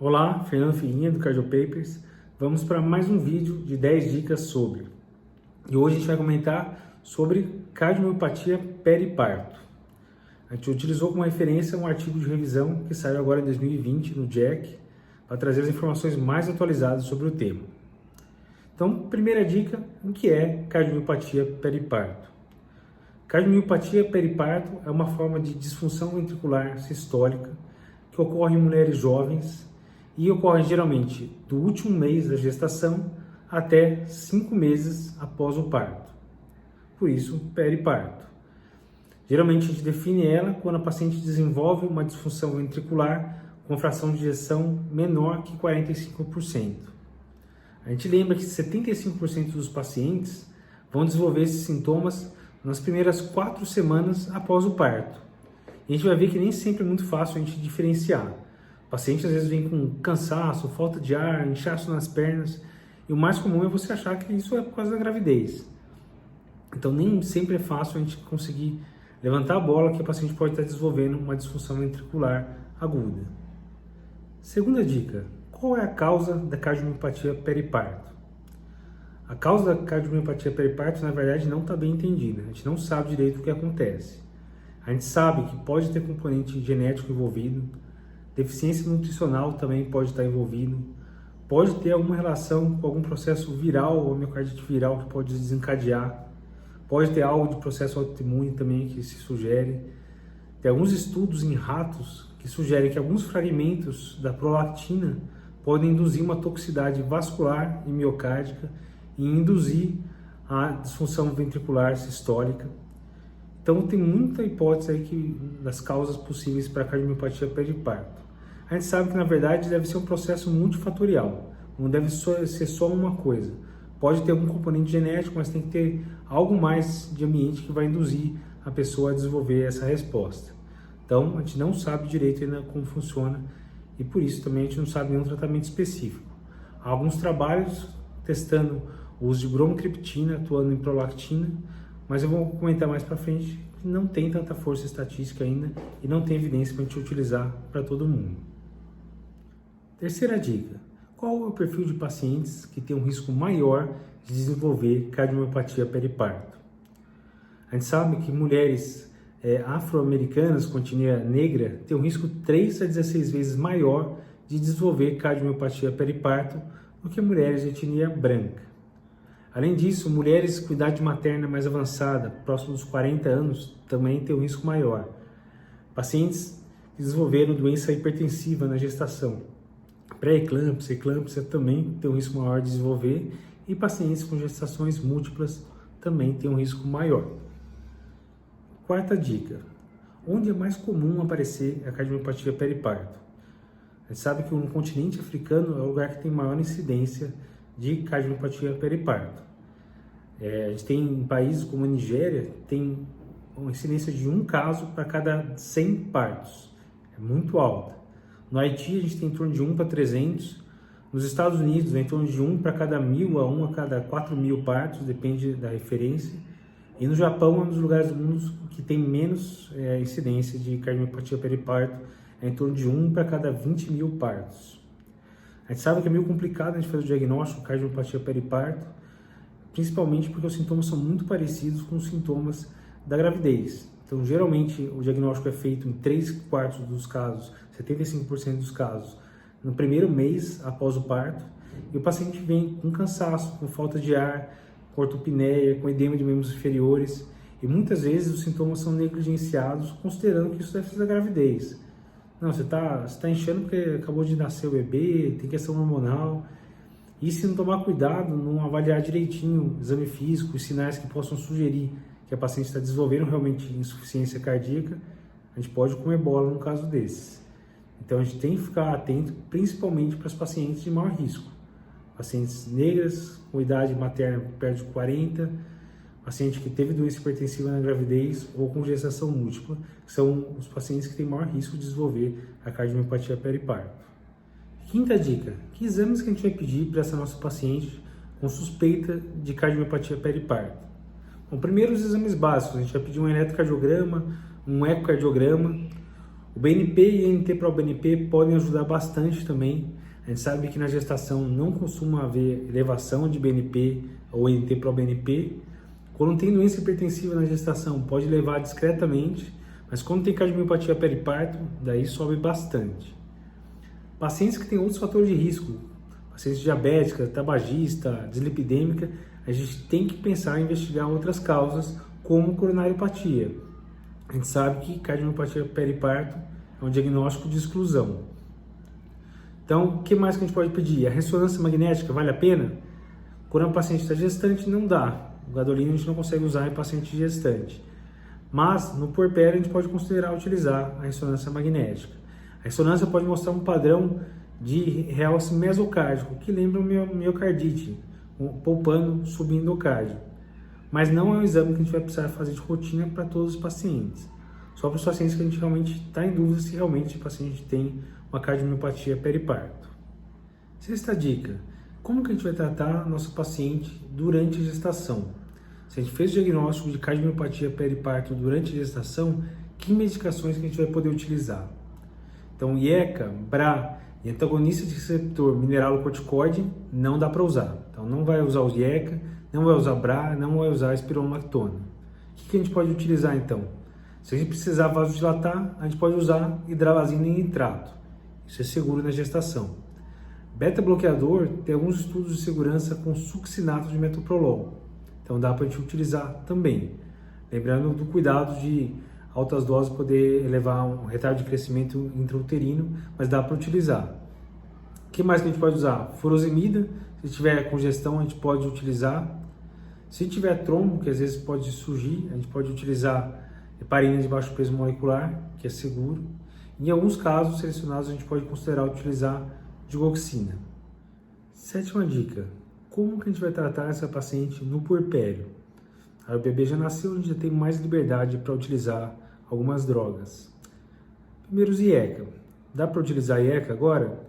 Olá, Fernando Filhinha do Cardiopapers. Vamos para mais um vídeo de 10 dicas sobre. E hoje a gente vai comentar sobre cardiomiopatia periparto. A gente utilizou como referência um artigo de revisão que saiu agora em 2020 no JACC para trazer as informações mais atualizadas sobre o tema. Então, primeira dica, o que é cardiomiopatia periparto? Cardiomiopatia periparto é uma forma de disfunção ventricular sistólica que ocorre em mulheres jovens e ocorre geralmente do último mês da gestação até 5 meses após o parto. Por isso, periparto. Geralmente a gente define ela quando a paciente desenvolve uma disfunção ventricular com fração de ejeção menor que 45%. A gente lembra que 75% dos pacientes vão desenvolver esses sintomas nas primeiras 4 semanas após o parto. E a gente vai ver que nem sempre é muito fácil a gente diferenciar. O paciente às vezes vem com cansaço, falta de ar, inchaço nas pernas, e o mais comum é você achar que isso é por causa da gravidez. Então nem sempre é fácil a gente conseguir levantar a bola que a paciente pode estar desenvolvendo uma disfunção ventricular aguda. Segunda dica, qual é a causa da cardiomiopatia periparto? A causa da cardiomiopatia periparto, na verdade, não está bem entendida. A gente não sabe direito o que acontece. A gente sabe que pode ter componente genético envolvido, deficiência nutricional também pode estar envolvido, pode ter alguma relação com algum processo viral ou miocardite viral que pode desencadear, pode ter algo de processo autoimune também que se sugere. Tem alguns estudos em ratos que sugerem que alguns fragmentos da prolactina podem induzir uma toxicidade vascular e miocárdica e induzir a disfunção ventricular sistólica. Então tem muita hipótese aí das causas possíveis para a cardiomiopatia periparto. A gente sabe que na verdade deve ser um processo multifatorial, não deve ser só uma coisa. Pode ter algum componente genético, mas tem que ter algo mais de ambiente que vai induzir a pessoa a desenvolver essa resposta. Então a gente não sabe direito ainda como funciona e por isso também a gente não sabe nenhum tratamento específico. Há alguns trabalhos testando o uso de bromocriptina atuando em prolactina, mas eu vou comentar mais para frente que não tem tanta força estatística ainda e não tem evidência para a gente utilizar para todo mundo. Terceira dica, qual é o perfil de pacientes que tem um risco maior de desenvolver cardiomiopatia periparto? A gente sabe que mulheres afro-americanas com etnia negra têm um risco 3 a 16 vezes maior de desenvolver cardiomiopatia periparto do que mulheres de etnia branca. Além disso, mulheres com idade materna mais avançada, próximo dos 40 anos, também têm um risco maior. Pacientes que desenvolveram doença hipertensiva na gestação, pré-eclâmpsia, eclâmpsia também têm um risco maior de desenvolver e pacientes com gestações múltiplas também têm um risco maior. Quarta dica, onde é mais comum aparecer a cardiomiopatia periparto? A gente sabe que no continente africano é o lugar que tem maior incidência de cardiomiopatia periparto. A gente tem em países como a Nigéria, tem uma incidência de 1 caso para cada 100 partos. É muito alta. No Haiti, a gente tem em torno de 1 para 300. Nos Estados Unidos, é em torno de 1 para cada 1.000 a 1 a cada 4.000 partos, depende da referência. E no Japão, é um dos lugares do mundo que tem menos incidência de cardiomiopatia periparto, é em torno de 1 para cada 20.000 partos. A gente sabe que é meio complicado a gente fazer o diagnóstico de cardiomiopatia periparto, principalmente porque os sintomas são muito parecidos com os sintomas da gravidez. Então, geralmente, o diagnóstico é feito em 3/4 dos casos, 75% dos casos, no primeiro mês após o parto, e o paciente vem com cansaço, com falta de ar, com ortopneia, com edema de membros inferiores, e muitas vezes os sintomas são negligenciados, considerando que isso deve ser da gravidez. Não, você tá inchando porque acabou de nascer o bebê, tem questão hormonal. E se não tomar cuidado, não avaliar direitinho o exame físico, os sinais que possam sugerir que a paciente está desenvolvendo realmente insuficiência cardíaca, a gente pode comer bola no caso desses. Então a gente tem que ficar atento, principalmente para as pacientes de maior risco. Pacientes negras, com idade materna perto de 40, paciente que teve doença hipertensiva na gravidez ou com gestação múltipla, que são os pacientes que têm maior risco de desenvolver a cardiomiopatia periparto. Quinta dica, que exames que a gente vai pedir para essa nossa paciente com suspeita de cardiomiopatia periparto? Bom, primeiro os exames básicos, a gente vai pedir um eletrocardiograma, um ecocardiograma, O BNP e NT-proBNP podem ajudar bastante também. A gente sabe que na gestação não costuma haver elevação de BNP ou NT-proBNP. Quando tem doença hipertensiva na gestação, pode levar discretamente, mas quando tem cardiomiopatia periparto, daí sobe bastante. Pacientes que têm outros fatores de risco, pacientes diabéticas, tabagistas, dislipidêmica, a gente tem que pensar em investigar outras causas, como coronariopatia. A gente sabe que cardiomiopatia periparto é um diagnóstico de exclusão. Então, o que mais que a gente pode pedir? A ressonância magnética vale a pena? Quando o paciente está gestante, não dá. O gadolínio a gente não consegue usar em paciente gestante. Mas, no puerpério, a gente pode considerar utilizar a ressonância magnética. A ressonância pode mostrar um padrão de realce mesocárdico, que lembra o miocardite, poupando subendocárdio. Mas não é um exame que a gente vai precisar fazer de rotina para todos os pacientes. Só para os pacientes que a gente realmente está em dúvida se realmente o paciente tem uma cardiomiopatia periparto. Sexta dica: como que a gente vai tratar nosso paciente durante a gestação? Se a gente fez o diagnóstico de cardiomiopatia periparto durante a gestação, que medicações que a gente vai poder utilizar? Então, IECA, BRA e antagonista de receptor mineralocorticoide não dá para usar. Então, não vai usar os IECA, não vai usar BRA, não vai usar espironolactona. O que a gente pode utilizar então? Se a gente precisar vasodilatar, a gente pode usar hidralazina em nitrato. Isso é seguro na gestação. Beta-bloqueador tem alguns estudos de segurança com succinato de metoprolol. Então dá para a gente utilizar também. Lembrando do cuidado de altas doses poder levar um retardo de crescimento intrauterino, mas dá para utilizar. O que mais que a gente pode usar? Furosemida, se tiver congestão a gente pode utilizar. Se tiver trombo, que às vezes pode surgir, a gente pode utilizar heparina de baixo peso molecular, que é seguro. Em alguns casos selecionados a gente pode considerar utilizar digoxina. Sétima dica: como que a gente vai tratar essa paciente no puerpério? Aí o bebê já nasceu, a gente já tem mais liberdade para utilizar algumas drogas. Primeiro, os IECA. Dá para utilizar IECA agora?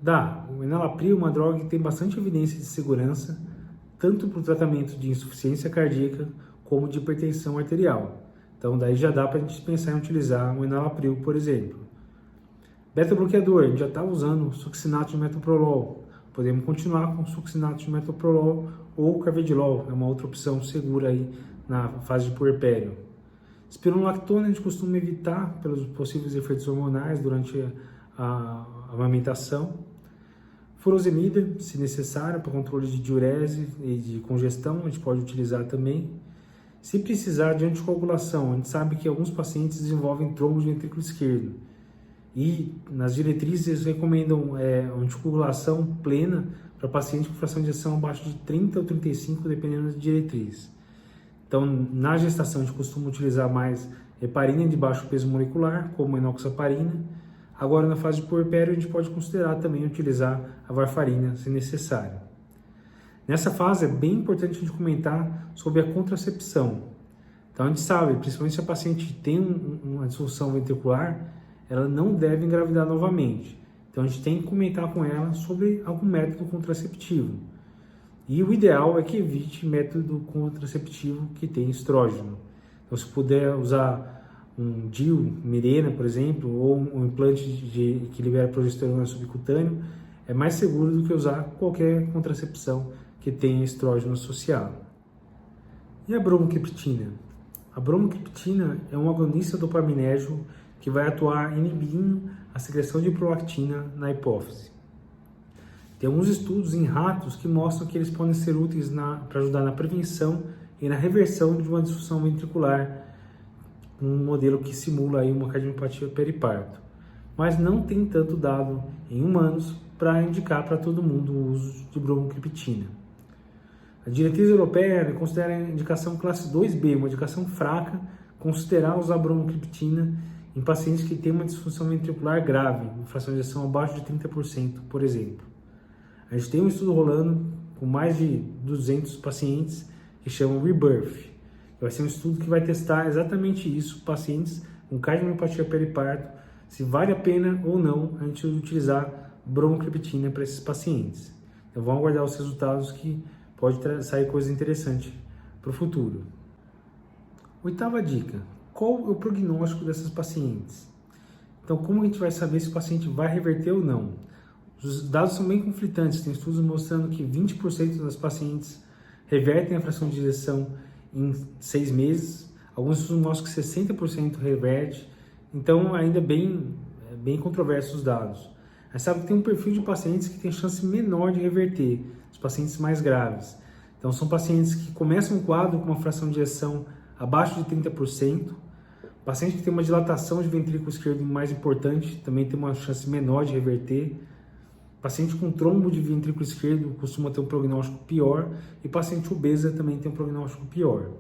Dá. O enalapril é uma droga que tem bastante evidência de segurança, tanto para o tratamento de insuficiência cardíaca como de hipertensão arterial. Então daí já dá para a gente pensar em utilizar o enalapril, por exemplo. Beta-bloqueador, a gente já está usando succinato de metoprolol. Podemos continuar com succinato de metoprolol ou carvedilol, é uma outra opção segura aí na fase de puerpério. Espironolactona a gente costuma evitar pelos possíveis efeitos hormonais durante a amamentação. Furosemida, se necessário, para controle de diurese e de congestão, a gente pode utilizar também. Se precisar de anticoagulação, a gente sabe que alguns pacientes desenvolvem trombo de ventrículo esquerdo. E nas diretrizes eles recomendam anticoagulação plena para paciente com fração de ejeção abaixo de 30 ou 35, dependendo da diretriz. Então, na gestação a gente costuma utilizar mais heparina de baixo peso molecular, como enoxaparina. Agora, na fase de puerpério, a gente pode considerar também utilizar a varfarina, se necessário. Nessa fase, é bem importante a gente comentar sobre a contracepção. Então, a gente sabe, principalmente se a paciente tem uma disfunção ventricular, ela não deve engravidar novamente. Então, a gente tem que comentar com ela sobre algum método contraceptivo. E o ideal é que evite método contraceptivo que tem estrógeno. Então, se puder usar um DIU, Mirena, por exemplo, ou um implante que libera progesterona subcutâneo, é mais seguro do que usar qualquer contracepção que tenha estrógeno associado. E a bromocriptina? A bromocriptina é um agonista dopaminérgico que vai atuar inibindo a secreção de prolactina na hipófise. Tem alguns estudos em ratos que mostram que eles podem ser úteis para ajudar na prevenção e na reversão de uma disfunção ventricular, um modelo que simula aí uma cardiomiopatia periparto. Mas não tem tanto dado em humanos para indicar para todo mundo o uso de bromocriptina. A diretriz europeia considera a indicação classe 2B, uma indicação fraca, considerar usar bromocriptina em pacientes que têm uma disfunção ventricular grave, uma fração de ejeção abaixo de 30%, por exemplo. A gente tem um estudo rolando com mais de 200 pacientes que chamam Rebirth. Vai ser um estudo que vai testar exatamente isso, pacientes com cardiomiopatia periparto, se vale a pena ou não a gente utilizar bromocriptina para esses pacientes. Então vamos aguardar os resultados que pode sair coisa interessante para o futuro. Oitava dica: qual é o prognóstico dessas pacientes? Então, como a gente vai saber se o paciente vai reverter ou não? Os dados são bem conflitantes, tem estudos mostrando que 20% das pacientes revertem a fração de ejeção em 6 meses, alguns estudos mostram que 60% reverte, então ainda bem controversos os dados. A gente sabe que tem um perfil de pacientes que tem chance menor de reverter, os pacientes mais graves. Então são pacientes que começam o quadro com uma fração de ejeção abaixo de 30%, paciente que tem uma dilatação de ventrículo esquerdo mais importante também tem uma chance menor de reverter, paciente com trombo de ventrículo esquerdo costuma ter um prognóstico pior e paciente obesa também tem um prognóstico pior.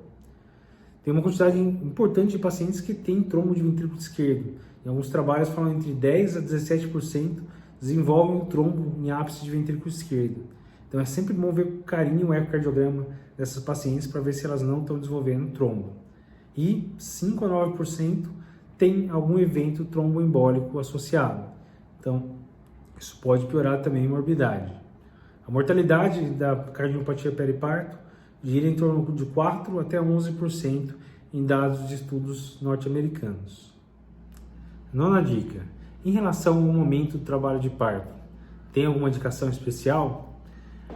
Tem uma quantidade importante de pacientes que têm trombo de ventrículo esquerdo. Em alguns trabalhos falam entre 10% a 17% desenvolvem um trombo em ápice de ventrículo esquerdo. Então é sempre bom ver com carinho o ecocardiograma dessas pacientes para ver se elas não estão desenvolvendo trombo. E 5 a 9% tem algum evento tromboembólico associado. Então isso pode piorar também a morbidade. A mortalidade da cardiomiopatia periparto gira em torno de 4 até 11% em dados de estudos norte-americanos. Nona dica. Em relação ao momento do trabalho de parto, tem alguma indicação especial?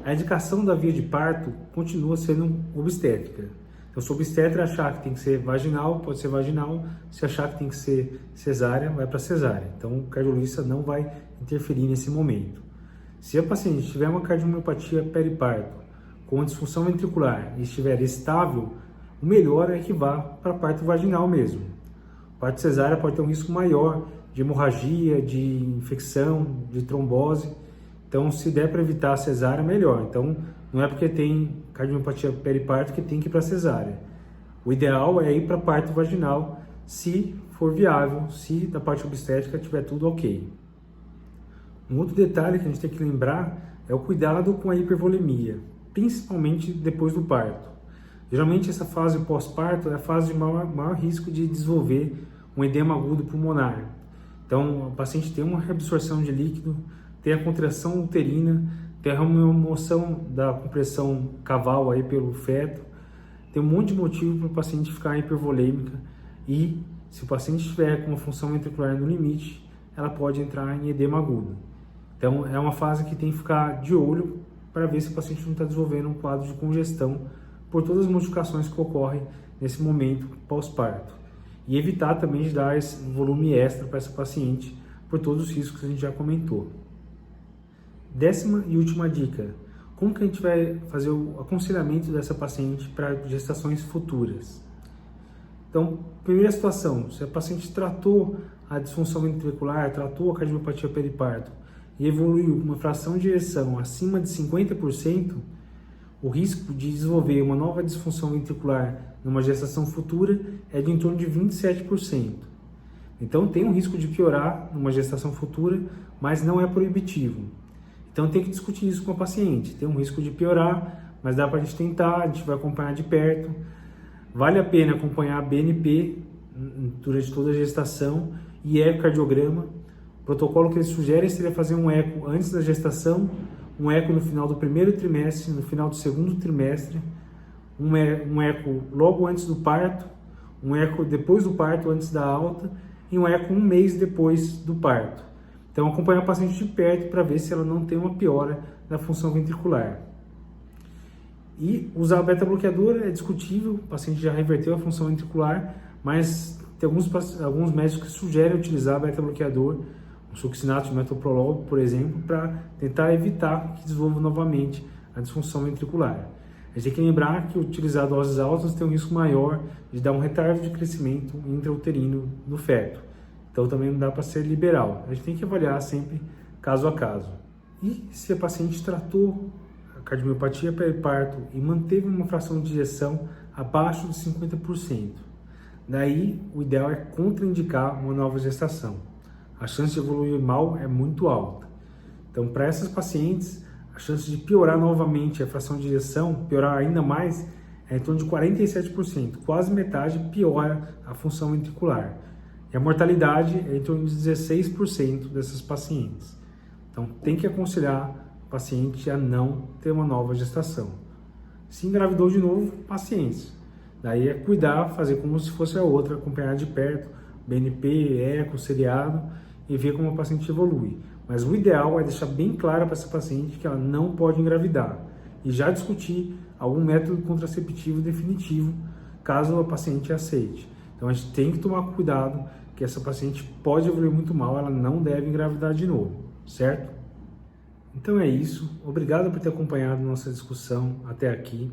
A indicação da via de parto continua sendo obstétrica. Então, se o obstetra achar que tem que ser vaginal, pode ser vaginal. Se achar que tem que ser cesárea, vai para cesárea. Então, o cardiologista não vai interferir nesse momento. Se a paciente tiver uma cardiomiopatia periparto com disfunção ventricular e estiver estável, o melhor é que vá para parto vaginal mesmo. Parto cesárea pode ter um risco maior de hemorragia, de infecção, de trombose. Então, se der para evitar a cesárea, melhor. Então, não é porque tem cardiomiopatia periparto que tem que ir para cesárea. O ideal é ir para parto vaginal, se for viável, se da parte obstétrica tiver tudo ok. Um outro detalhe que a gente tem que lembrar é o cuidado com a hipervolemia, principalmente depois do parto. Geralmente essa fase pós-parto é a fase de maior risco de desenvolver um edema agudo pulmonar. Então, o paciente tem uma reabsorção de líquido, tem a contração uterina, tem a remoção da compressão caval aí pelo feto, tem um monte de motivo para o paciente ficar hipervolêmica e, se o paciente estiver com uma função ventricular no limite, ela pode entrar em edema agudo. Então, é uma fase que tem que ficar de olho para ver se o paciente não está desenvolvendo um quadro de congestão por todas as modificações que ocorrem nesse momento pós-parto. E evitar também de dar esse volume extra para essa paciente por todos os riscos que a gente já comentou. 10ª e última dica: como que a gente vai fazer o aconselhamento dessa paciente para gestações futuras? Então, primeira situação, se a paciente tratou a disfunção ventricular, tratou a cardiomiopatia periparto e evoluiu uma fração de ejeção acima de 50%, o risco de desenvolver uma nova disfunção ventricular numa gestação futura é de em torno de 27%. Então, tem um risco de piorar numa gestação futura, mas não é proibitivo. Então tem que discutir isso com a paciente. Tem um risco de piorar, mas dá para a gente tentar, a gente vai acompanhar de perto. Vale a pena acompanhar a BNP durante toda a gestação e ecocardiograma. O protocolo que eles sugerem seria fazer um eco antes da gestação, um eco no final do primeiro trimestre, no final do segundo trimestre, um eco logo antes do parto, um eco depois do parto, antes da alta, e um eco um mês depois do parto. Então, acompanhar a paciente de perto para ver se ela não tem uma piora da função ventricular. E usar o beta-bloqueador é discutível, o paciente já reverteu a função ventricular, mas tem alguns médicos que sugerem utilizar beta-bloqueador, o succinato de metoprolol, por exemplo, para tentar evitar que desenvolva novamente a disfunção ventricular. A gente tem que lembrar que utilizar doses altas tem um risco maior de dar um retardo de crescimento intrauterino no feto. Então também não dá para ser liberal. A gente tem que avaliar sempre caso a caso. E se a paciente tratou a cardiomiopatia periparto e manteve uma fração de ejeção abaixo de 50%, daí o ideal é contraindicar uma nova gestação. A chance de evoluir mal é muito alta. Então, para essas pacientes, a chance de piorar novamente a fração de ejeção, piorar ainda mais, é em torno de 47%. Quase metade piora a função ventricular. E a mortalidade é em torno de 16% dessas pacientes. Então, tem que aconselhar o paciente a não ter uma nova gestação. Se engravidou de novo, paciência. Daí é cuidar, fazer como se fosse a outra, acompanhar de perto, BNP, eco, seriado, e ver como a paciente evolui. Mas o ideal é deixar bem claro para essa paciente que ela não pode engravidar e já discutir algum método contraceptivo definitivo, caso a paciente aceite. Então a gente tem que tomar cuidado, que essa paciente pode evoluir muito mal, ela não deve engravidar de novo, certo? Então é isso, obrigado por ter acompanhado nossa discussão até aqui.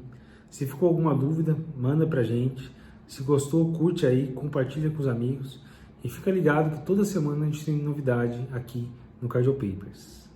Se ficou alguma dúvida, manda pra gente. Se gostou, curte aí, compartilha com os amigos e fica ligado que toda semana a gente tem novidade aqui no Cardio Papers.